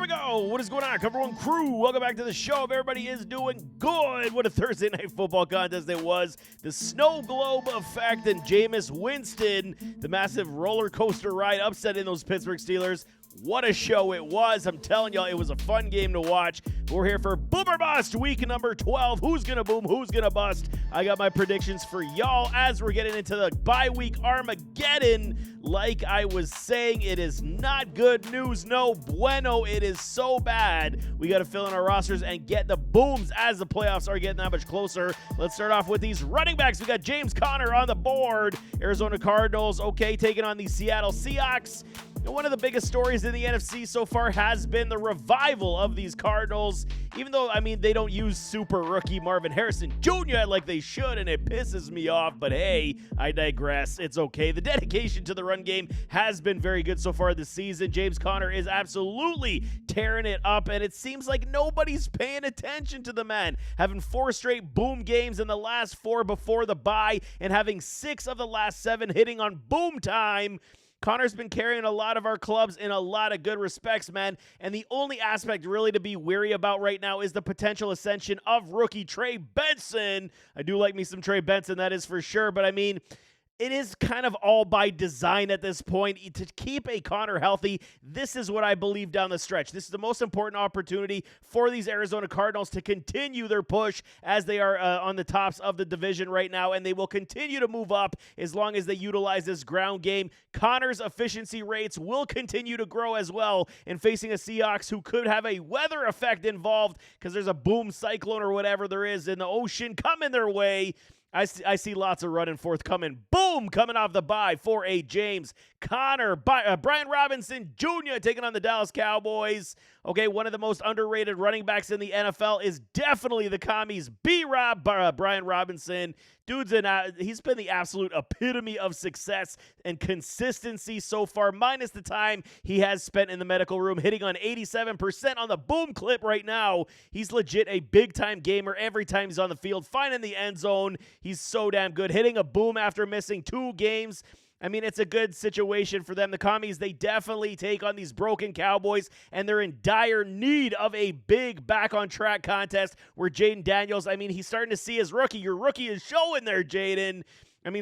we go. What is going on, Cover One crew? Welcome back to the show. If everybody is doing good, what a Thursday night football contest it was. The snow globe effect and Jameis Winston, the massive roller coaster ride upsetting those Pittsburgh Steelers. What a show it was. I'm telling y'all, it was a fun game to watch. We're here for Boomer Bust week number 12. Who's going to boom? Who's going to bust? I got my predictions for y'all as we're getting into the bye week Armageddon. Like I was saying, it is not good news. No bueno. It is so bad. We got to fill in our rosters and get the booms as the playoffs are getting that much closer. Let's start off with these running backs. We got James Conner on the board. Arizona Cardinals, okay, taking on the Seattle Seahawks. And one of the biggest stories in the NFC so far has been the revival of these Cardinals. Even though, they don't use super rookie Marvin Harrison Jr. like they should, and it pisses me off. But hey, I digress. It's okay. The dedication to the run game has been very good so far this season. James Conner is absolutely tearing it up, and it seems like nobody's paying attention to the man. Having 4 straight boom games in the last 4 before the bye, and having 6 of the last 7 hitting on boom time. Connor's been carrying a lot of our clubs in a lot of good respects, man. And the only aspect really to be wary about right now is the potential ascension of rookie Trey Benson. I do like me some Trey Benson, that is for sure. But it is kind of all by design at this point to keep a Conner healthy. This is what I believe down the stretch. This is the most important opportunity for these Arizona Cardinals to continue their push as they are on the tops of the division right now, and they will continue to move up as long as they utilize this ground game. Conner's efficiency rates will continue to grow as well, and facing a Seahawks who could have a weather effect involved because there's a boom cyclone or whatever there is in the ocean coming their way. I see lots of running forthcoming. Boom! Coming off the bye for a James Conner. Brian Robinson Jr. taking on the Dallas Cowboys. Okay, one of the most underrated running backs in the NFL is definitely the commies. B-Rob, Brian Robinson. He's been the absolute epitome of success and consistency so far, minus the time he has spent in the medical room, hitting on 87% on the boom clip right now. He's legit a big-time gamer every time he's on the field, finding the end zone. He's so damn good, hitting a boom after missing 2 games. It's a good situation for them. The commies, they definitely take on these broken Cowboys, and they're in dire need of a big back-on-track contest where Jaden Daniels, he's starting to see his rookie. Your rookie is showing there, Jaden.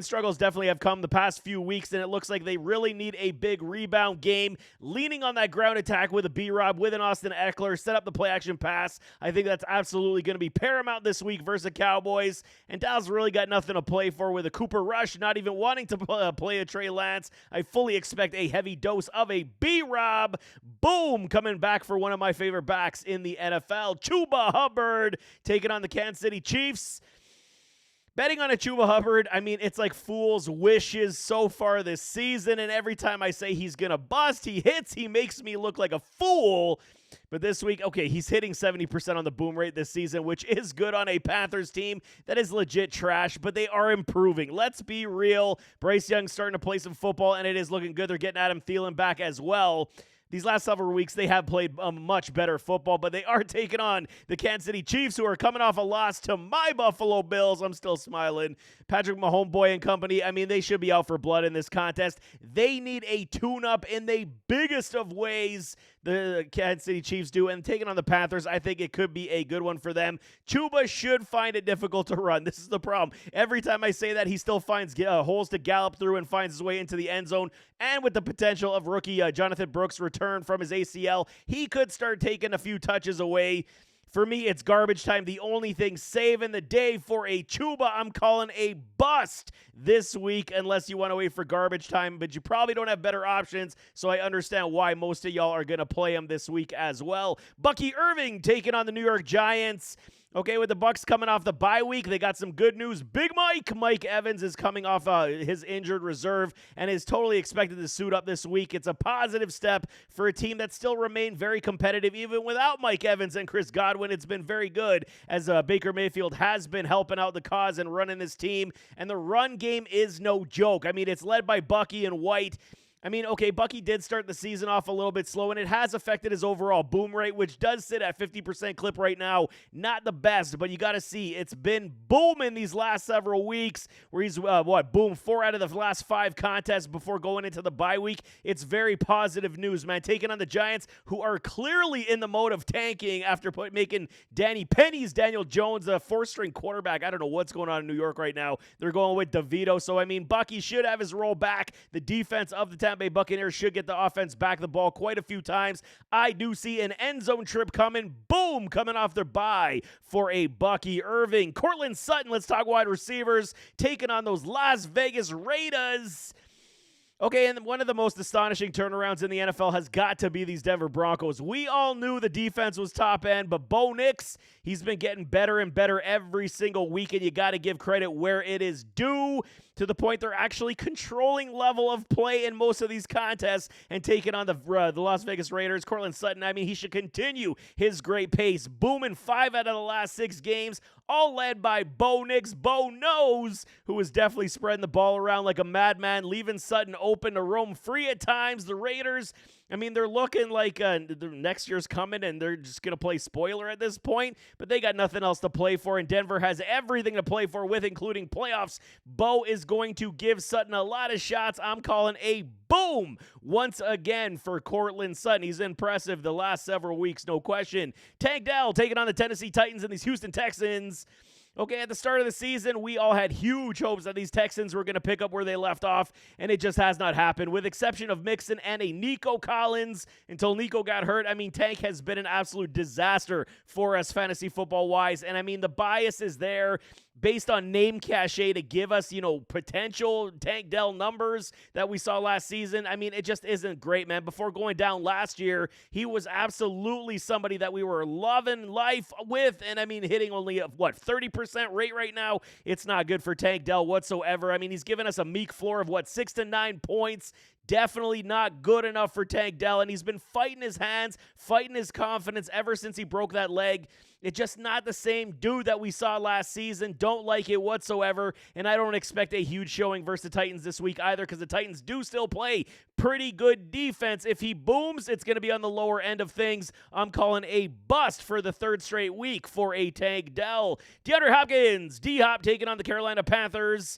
Struggles definitely have come the past few weeks, and it looks like they really need a big rebound game, leaning on that ground attack with a B-Rob, with an Austin Eckler, set up the play-action pass. I think that's absolutely going to be paramount this week versus the Cowboys, and Dallas really got nothing to play for with a Cooper Rush not even wanting to play a Trey Lance. I fully expect a heavy dose of a B-Rob. Boom! Coming back for one of my favorite backs in the NFL, Chuba Hubbard, taking on the Kansas City Chiefs. Betting on a Chuba Hubbard, it's like fool's wishes so far this season, and every time I say he's going to bust, he hits, he makes me look like a fool. But this week, okay, he's hitting 70% on the boom rate this season, which is good on a Panthers team that is legit trash, but they are improving. Let's be real. Bryce Young's starting to play some football, and it is looking good. They're getting Adam Thielen back as well. These last several weeks, they have played much better football, but they are taking on the Kansas City Chiefs, who are coming off a loss to my Buffalo Bills. I'm still smiling. Patrick Mahomes and company, they should be out for blood in this contest. They need a tune-up in the biggest of ways, the Kansas City Chiefs do, and taking on the Panthers, I think it could be a good one for them. Chuba should find it difficult to run. This is the problem. Every time I say that, he still finds holes to gallop through and finds his way into the end zone, and with the potential of rookie Jonathan Brooks' return from his ACL, he could start taking a few touches away. For me, it's garbage time. The only thing saving the day for a Chuba, I'm calling a bust this week, unless you want to wait for garbage time, but you probably don't have better options, so I understand why most of y'all are going to play him this week as well. Bucky Irving taking on the New York Giants. Okay, with the Bucs coming off the bye week, they got some good news. Big Mike Evans is coming off his injured reserve and is totally expected to suit up this week. It's a positive step for a team that still remained very competitive even without Mike Evans and Chris Godwin. It's been very good as Baker Mayfield has been helping out the cause and running this team, and the run game is no joke. It's led by Bucky and White. I mean, okay, Bucky did start the season off a little bit slow, and it has affected his overall boom rate, which does sit at 50% clip right now. Not the best, but you got to see it's been booming these last several weeks, where he's, boom, 4 out of the last 5 contests before going into the bye week. It's very positive news, man. Taking on the Giants, who are clearly in the mode of tanking after making Danny Penny's Daniel Jones a 4th-string quarterback. I don't know what's going on in New York right now. They're going with DeVito, so I mean, Bucky should have his role back. The defense of the Tampa Bay Buccaneers should get the offense back the ball quite a few times. I do see an end zone trip coming. Boom, coming off their bye for a Bucky Irving. Cortland Sutton, let's talk wide receivers, taking on those Las Vegas Raiders. Okay, and one of the most astonishing turnarounds in the NFL has got to be these Denver Broncos. We all knew the defense was top end, but Bo Nix, he's been getting better and better every single week, and you got to give credit where it is due, to the point they're actually controlling level of play in most of these contests and taking on the Las Vegas Raiders. Cortland Sutton, I mean, he should continue his great pace, booming 5 out of the last 6 games, all led by Bo Nix. Bo knows, who is definitely spreading the ball around like a madman, leaving Sutton open to roam free at times. The Raiders, I mean, they're looking like the next year's coming, and they're just going to play spoiler at this point, but they got nothing else to play for, and Denver has everything to play for with, including playoffs. Bo is going to give Sutton a lot of shots. I'm calling a boom once again for Cortland Sutton. He's impressive the last several weeks, no question. Tank Dell taking on the Tennessee Titans and these Houston Texans. Okay, at the start of the season, we all had huge hopes that these Texans were going to pick up where they left off, and it just has not happened. With exception of Mixon and a Nico Collins, until Nico got hurt, I mean, Tank has been an absolute disaster for us fantasy football-wise, and I mean, the bias is there based on name cachet to give us, potential Tank Dell numbers that we saw last season. I mean, it just isn't great, man. Before going down last year, he was absolutely somebody that we were loving life with, and I mean, hitting only a, 30% rate right now. It's not good for Tank Dell whatsoever. I mean, he's given us a meek floor of 6 to 9 points. Definitely not good enough for Tank Dell, and he's been fighting his hands, fighting his confidence ever since he broke that leg. It's just not the same dude that we saw last season. Don't like it whatsoever, and I don't expect a huge showing versus the Titans this week either, because the Titans do still play pretty good defense. If he booms, it's going to be on the lower end of things. I'm calling a bust for the 3rd straight week for a Tank Dell. DeAndre Hopkins, D-Hop taking on the Carolina Panthers.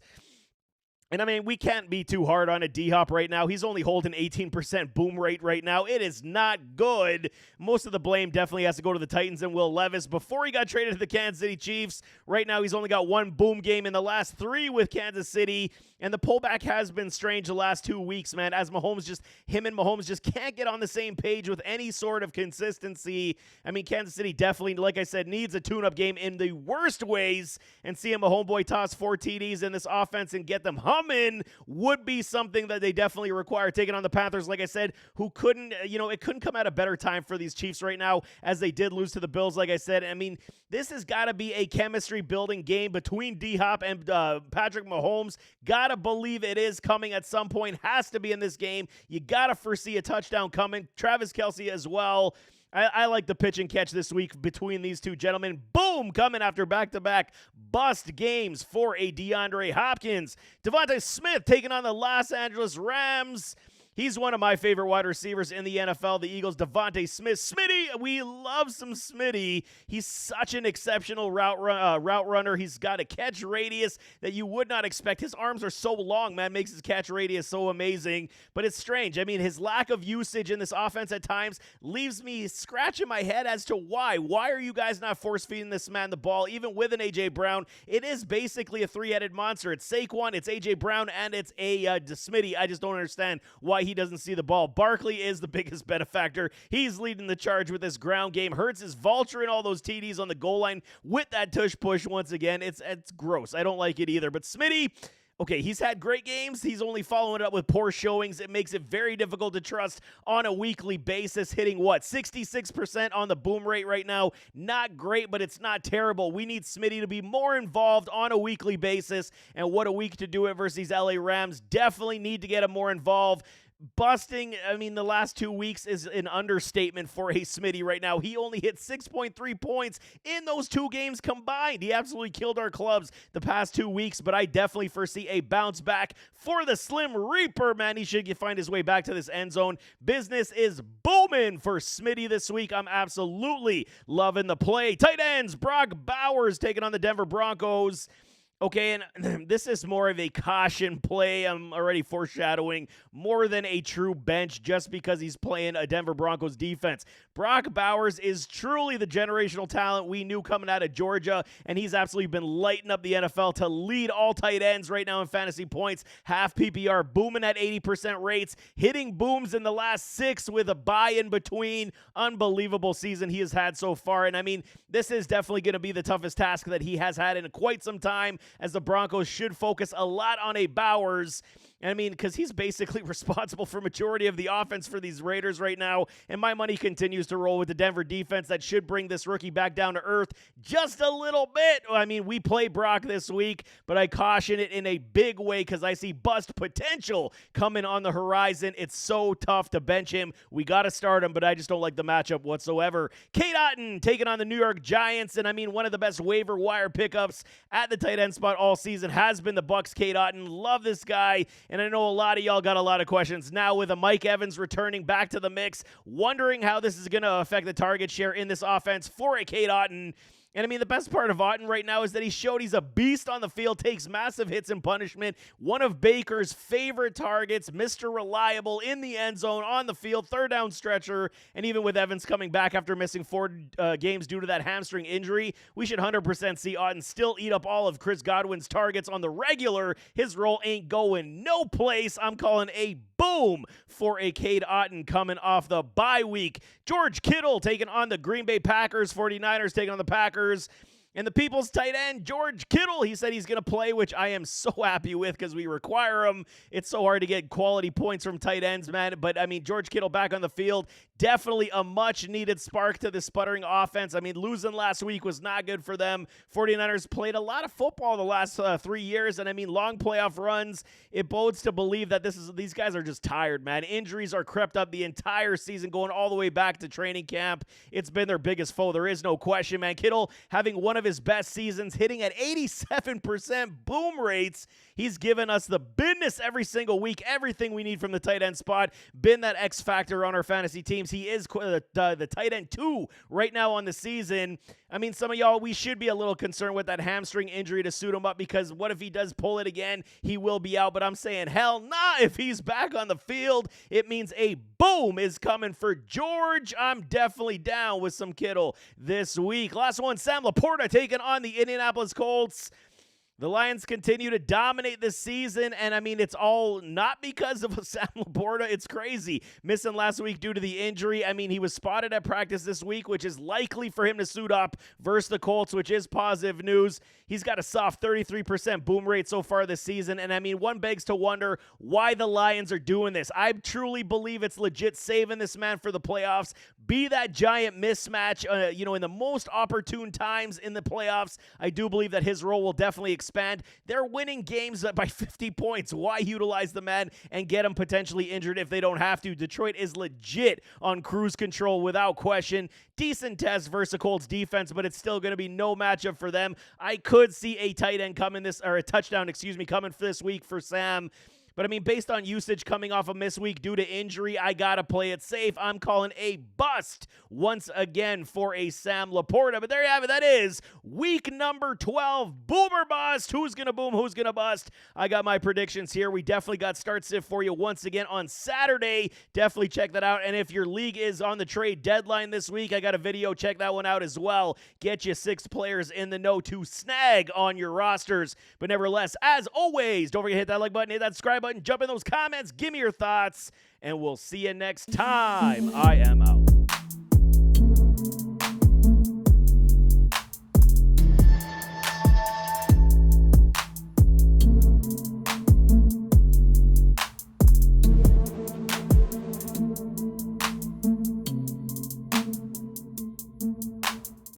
And I mean, we can't be too hard on a D-Hop right now. He's only holding 18% boom rate right now. It is not good. Most of the blame definitely has to go to the Titans and Will Levis. Before he got traded to the Kansas City Chiefs, right now he's only got 1 boom game in the last 3 with Kansas City. And the pullback has been strange the last 2 weeks, man, as him and Mahomes just can't get on the same page with any sort of consistency. I mean, Kansas City definitely, like I said, needs a tune-up game in the worst ways, and seeing a homeboy toss 4 TDs in this offense and get them humming would be something that they definitely require. Taking on the Panthers, like I said, who couldn't, it couldn't come at a better time for these Chiefs right now, as they did lose to the Bills, like I said. I mean, this has got to be a chemistry-building game between D-Hop and Patrick Mahomes. Gotta believe it is coming at some point. Has to be in this game. You gotta foresee a touchdown coming. Travis Kelce as well. I like the pitch and catch this week between these two gentlemen. Boom! Coming after back-to-back bust games for a DeAndre Hopkins. Devontae Smith taking on the Los Angeles Rams. He's one of my favorite wide receivers in the NFL, the Eagles, Devontae Smith. Smitty, we love some Smitty. He's such an exceptional route runner. He's got a catch radius that you would not expect. His arms are so long, man, makes his catch radius so amazing. But it's strange. I mean, his lack of usage in this offense at times leaves me scratching my head as to why. Why are you guys not force-feeding this man the ball, even with an A.J. Brown? It is basically a 3-headed monster. It's Saquon, it's A.J. Brown, and it's Smitty. I just don't understand why he doesn't see the ball. Barkley is the biggest benefactor. He's leading the charge with this ground game. Hurts is vulturing all those TDs on the goal line with that tush push once again. It's gross. I don't like it either. But Smitty, okay, he's had great games. He's only following it up with poor showings. It makes it very difficult to trust on a weekly basis. Hitting 66% on the boom rate right now. Not great, but it's not terrible. We need Smitty to be more involved on a weekly basis. And what a week to do it versus these LA Rams. Definitely need to get him more involved. busting, I mean, the last 2 weeks is an understatement for a Smitty right now. He only hit 6.3 points in those 2 games combined. He absolutely killed our clubs the past 2 weeks, but I definitely foresee a bounce back for the Slim Reaper, man. He should find his way back to this end zone. Business is booming for Smitty this week. I'm absolutely loving the play. Tight ends, Brock Bowers taking on the Denver Broncos. Okay, and this is more of a caution play. I'm already foreshadowing more than a true bench just because he's playing a Denver Broncos defense. Brock Bowers is truly the generational talent we knew coming out of Georgia, and he's absolutely been lighting up the NFL to lead all tight ends right now in fantasy points. Half PPR, booming at 80% rates, hitting booms in the last 6 with a bye in between. Unbelievable season he has had so far, and I mean, this is definitely going to be the toughest task that he has had in quite some time, as the Broncos should focus a lot on a Bowers. And I mean, because he's basically responsible for majority of the offense for these Raiders right now. And my money continues to roll with the Denver defense that should bring this rookie back down to earth just a little bit. I mean, we play Brock this week, but I caution it in a big way because I see bust potential coming on the horizon. It's so tough to bench him. We got to start him, but I just don't like the matchup whatsoever. Cade Otton taking on the New York Giants. And I mean, one of the best waiver wire pickups at the tight end spot all season has been the Bucs' Cade Otton. Love this guy. And I know a lot of y'all got a lot of questions now with a Mike Evans returning back to the mix, wondering how this is going to affect the target share in this offense for a Cade Otton. And I mean, the best part of Otton right now is that he showed he's a beast on the field, takes massive hits and punishment. One of Baker's favorite targets, Mr. Reliable in the end zone, on the field, third down stretcher. And even with Evans coming back after missing 4 games due to that hamstring injury, we should 100% see Otton still eat up all of Chris Godwin's targets on the regular. His role ain't going no place. I'm calling a boom for a Cade Otton coming off the bye week. George Kittle taking on the Green Bay Packers. 49ers taking on the Packers. And the people's tight end, George Kittle, he said he's going to play, which I am so happy with because we require him. It's so hard to get quality points from tight ends, man. But, I mean, George Kittle back on the field, definitely a much-needed spark to the sputtering offense. I mean, losing last week was not good for them. 49ers played a lot of football the last 3 years, and, I mean, long playoff runs. It bodes to believe that these guys are just tired, man. Injuries are crept up the entire season, going all the way back to training camp. It's been their biggest foe. There is no question, man. Kittle having one of his best seasons, hitting at 87% boom rates. He's given us the business every single week, everything we need from the tight end spot. Been that X factor on our fantasy teams. He is the tight end 2 right now on the season. I mean, some of y'all, we should be a little concerned with that hamstring injury to suit him up, because what if he does pull it again? He will be out, but I'm saying hell nah. If he's back on the field, it means a boom is coming for George. I'm definitely down with some Kittle this week. Last one, Sam Laporta taking on the Indianapolis Colts. The Lions continue to dominate this season, and I mean, it's all not because of Sam Laporta. It's crazy. Missing last week due to the injury. I mean, he was spotted at practice this week, which is likely for him to suit up versus the Colts, which is positive news. He's got a soft 33% boom rate so far this season, and I mean, one begs to wonder why the Lions are doing this. I truly believe it's legit saving this man for the playoffs. Be that giant mismatch, in the most opportune times in the playoffs. I do believe that his role will definitely expand. They're winning games by 50 points. Why utilize the man and get him potentially injured if they don't have to? Detroit is legit on cruise control without question. Decent test versus the Colts defense, but it's still going to be no matchup for them. I could see a tight end coming a touchdown, coming for this week for Sam. But, I mean, based on usage coming off a miss week due to injury, I got to play it safe. I'm calling a bust once again for a Sam Laporta. But there you have it. That is week number 12. Boomer bust. Who's going to boom? Who's going to bust? I got my predictions here. We definitely got start sit for you once again on Saturday. Definitely check that out. And if your league is on the trade deadline this week, I got a video. Check that one out as well. Get you 6 players in the know to snag on your rosters. But nevertheless, as always, don't forget to hit that like button, hit that subscribe button, jump in those comments, give me your thoughts, and we'll see you next time. I am out.